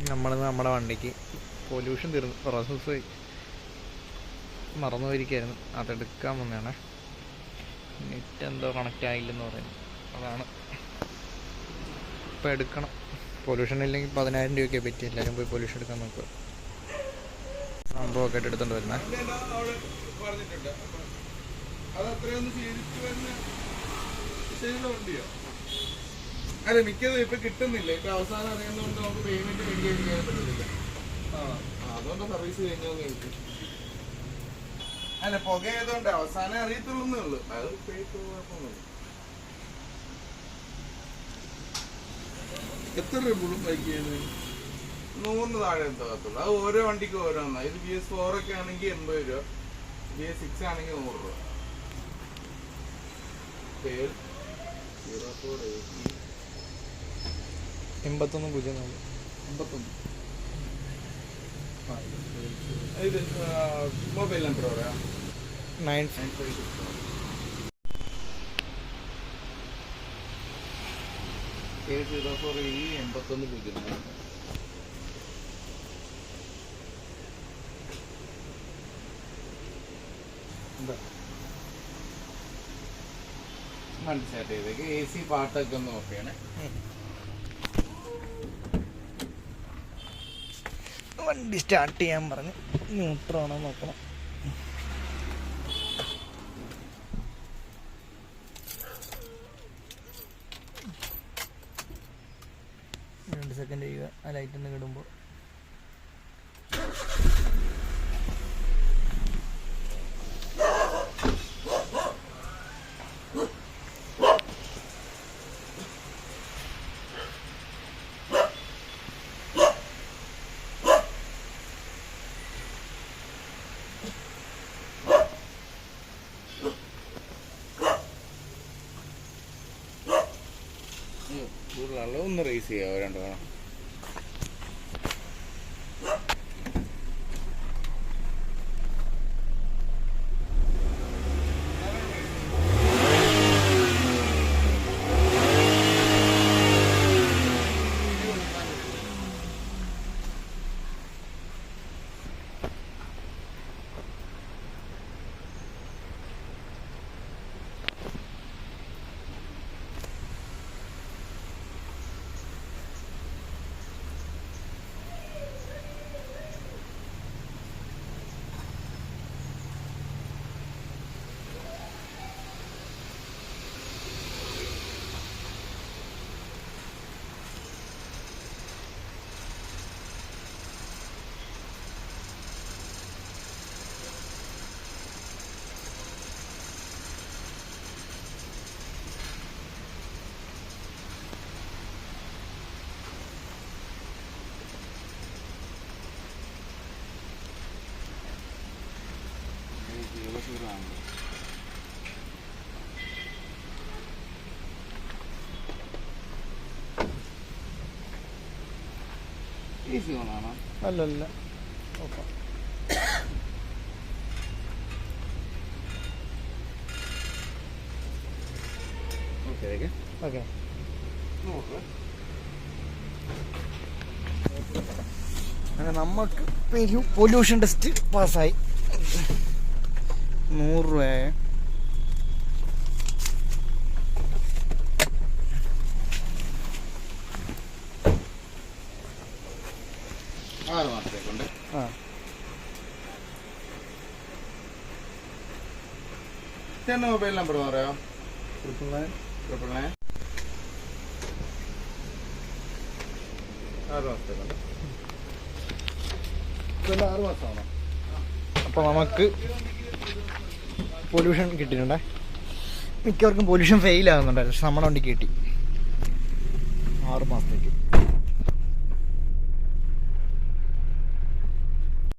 നമ്മുടെ വണ്ടിക്ക് pollution process മറന്നു പോയിരിക്കുകയായിരുന്നു, അതെടുക്കാൻ വന്നതാണ്. നെറ്റ് എന്തോ കണക്റ്റ് ആയില്ലെന്ന് പറയുന്നു, അതാണ് ഇപ്പോൾ എടുക്കണം. പൊല്യൂഷൻ ഇല്ലെങ്കിൽ 10,000 രൂപയ്ക്ക് പറ്റി. എല്ലാവരും പോയി പൊല്യൂഷൻ എടുക്കാൻ നോക്കുക. സംഭവമൊക്കെ ആയിട്ട് എടുത്തോണ്ട് വരുന്നത്. അല്ല, മിക്കതും ഇപ്പൊ കിട്ടുന്നില്ല. ഇപ്പൊ അവസാനം അറിയുന്നതുകൊണ്ട് നമുക്ക് പേയ്മെന്റ് മെയിൻറ്റെയിൻ ചെയ്യാൻ പറ്റുന്നില്ല. അതുകൊണ്ട് സർവീസ് കഴിഞ്ഞോന്ന് ചോദിച്ചു. അല്ല, പുകയായതുകൊണ്ട് അവസാനം അറിയത്തുള്ളൂ. അത് കുഴപ്പമൊന്നുമില്ല. എത്ര രൂപ ബൈക്ക് ചെയ്യുന്നത്? 100 താഴെ എത്താത്തുള്ളൂ. അത് ഓരോ വണ്ടിക്ക് ഓരോന്നാ. ഇത് BS4 ഒക്കെ ആണെങ്കിൽ 80 രൂപ, BS6 ആണെങ്കിൽ 100 രൂപ. 8104 ഇത് മൊബൈൽ നമ്പർ പറയാം. 954 വണ്ടി സ്റ്റാർട്ട് ചെയ്തേക്ക്. AC പാട്ടൊക്കെ ഒന്ന് നോക്കിയാണ്. വണ്ടി സ്റ്റാർട്ട് ചെയ്യാൻ പറഞ്ഞു. ന്യൂട്രാണോ നോക്കണം. സെക്കൻഡ് ചെയ്യുക. ആ ലൈറ്റ് ഒന്ന് കിടുമ്പോൾ ഒന്ന് റേസ് ചെയ്യാവോ? രണ്ടു വേണം. അല്ലല്ല, ഓക്കെ. അങ്ങനെ നമുക്ക് പൊല്യൂഷൻ ടെസ്റ്റ് പാസ്സായി. 100 രൂപയെ. മൊബൈൽ നമ്പർ പറയാം. 999 6 മാസത്തേക്കുണ്ട്. 6 മാസമാണോ? അപ്പോൾ നമുക്ക് പൊല്യൂഷൻ കിട്ടിയിട്ടുണ്ടേ. മിക്കവർക്കും പൊല്യൂഷൻ ഫെയിൽ ആകുന്നുണ്ടായിരുന്നു, പക്ഷെ നമ്മുടെ വണ്ടിക്ക് കിട്ടി 6 മാസത്തേക്ക്.